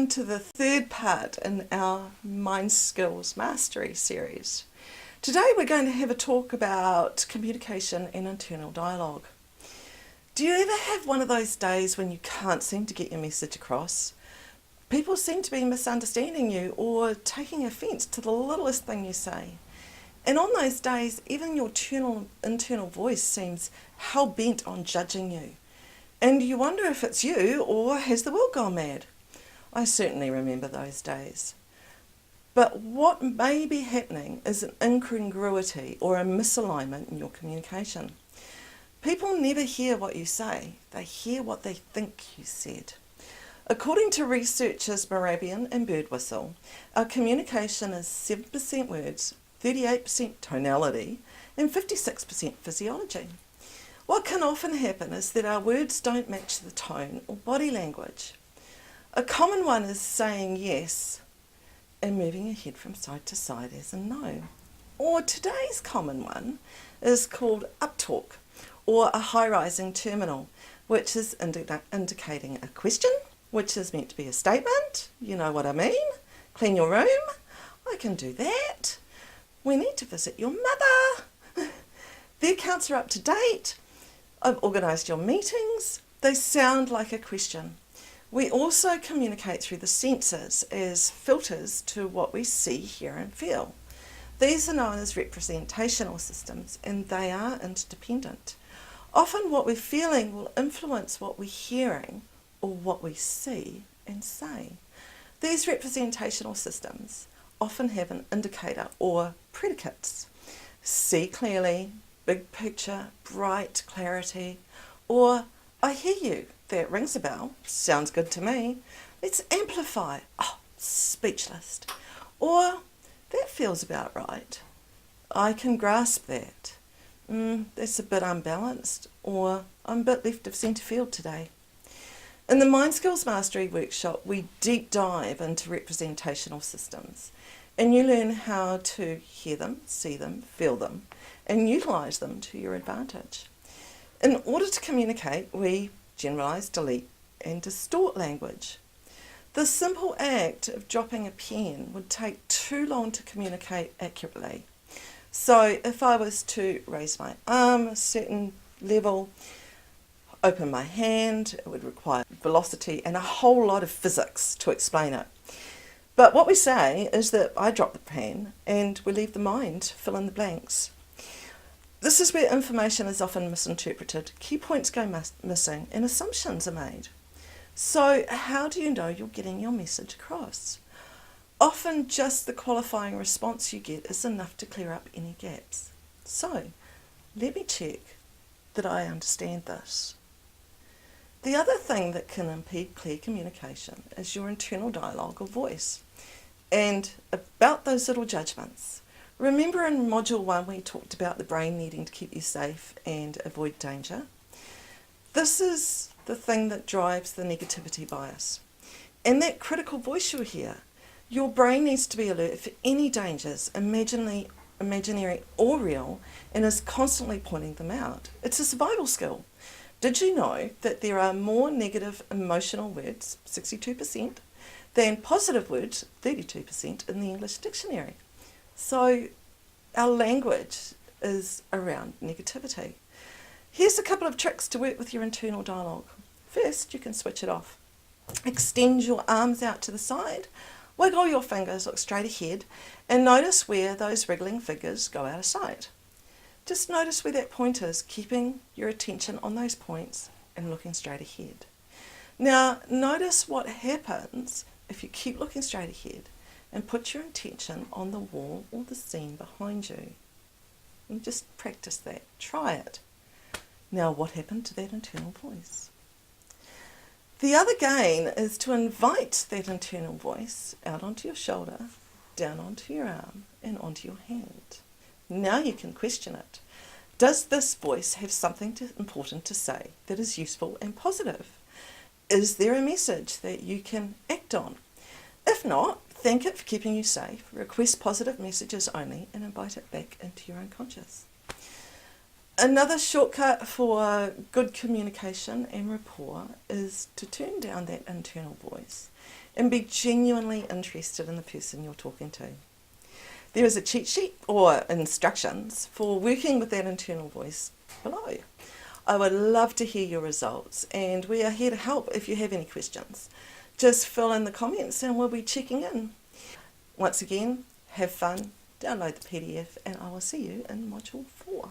welcome to the third part in our Mind Skills Mastery series. Today we're going to have a talk about communication and internal dialogue. Do you ever have one of those days when you can't seem to get your message across? People seem to be misunderstanding you or taking offence to the littlest thing you say. And on those days, even your internal voice seems hell-bent on judging you. And you wonder if it's you or has the world gone mad? I certainly remember those days. But what may be happening is an incongruity or a misalignment in your communication. People never hear what you say, they hear what they think you said. According to researchers Morabian and Birdwhistle, our communication is 7% words, 38% tonality, and 56% physiology. What can often happen is that our words don't match the tone or body language. A common one is saying yes and moving your head from side to side as a no. Or today's common one is called uptalk, or a high-rising terminal, which is indicating a question, which is meant to be a statement. You know what I mean? Clean your room. I can do that. We need to visit your mother. The accounts are up to date. I've organised your meetings. They sound like a question. We also communicate through the senses as filters to what we see, hear and feel. These are known as representational systems, and they are interdependent. Often what we're feeling will influence what we're hearing or what we see and say. These representational systems often have an indicator or predicates. See clearly, big picture, bright clarity, or I hear you, that rings a bell, sounds good to me. Let's amplify, speechless. Or that feels about right. I can grasp that. That's a bit unbalanced, or I'm a bit left of centre field today. In the Mind Skills Mastery workshop, we deep dive into representational systems, and you learn how to hear them, see them, feel them, and utilise them to your advantage. In order to communicate, we generalise, delete, and distort language. The simple act of dropping a pen would take too long to communicate accurately. So if I was to raise my arm a certain level, open my hand, it would require velocity and a whole lot of physics to explain it. But what we say is that I drop the pen and we leave the mind fill in the blanks. This is where information is often misinterpreted, key points go missing, and assumptions are made. So how do you know you're getting your message across? Often just the qualifying response you get is enough to clear up any gaps. So let me check that I understand this. The other thing that can impede clear communication is your internal dialogue or voice. And about those little judgments. Remember in Module 1 we talked about the brain needing to keep you safe and avoid danger? This is the thing that drives the negativity bias. And that critical voice you'll hear, your brain needs to be alert for any dangers, imaginary or real, and is constantly pointing them out. It's a survival skill. Did you know that there are more negative emotional words, 62%, than positive words, 32%, in the English dictionary? So our language is around negativity. Here's a couple of tricks to work with your internal dialogue. First, you can switch it off. Extend your arms out to the side, wiggle your fingers, look straight ahead, and notice where those wriggling fingers go out of sight. Just notice where that point is, keeping your attention on those points and looking straight ahead. Now, notice what happens if you keep looking straight ahead and put your attention on the wall or the scene behind you. And just practice that. Try it. Now, what happened to that internal voice? The other gain is to invite that internal voice out onto your shoulder, down onto your arm, and onto your hand. Now you can question it. Does this voice have something important to say that is useful and positive? Is there a message that you can act on? If not, thank it for keeping you safe, request positive messages only, and invite it back into your unconscious. Another shortcut for good communication and rapport is to turn down that internal voice and be genuinely interested in the person you're talking to. There is a cheat sheet or instructions for working with that internal voice below. I would love to hear your results, and we are here to help if you have any questions. Just fill in the comments and we'll be checking in. Once again, have fun, download the PDF, and I will see you in Module 4.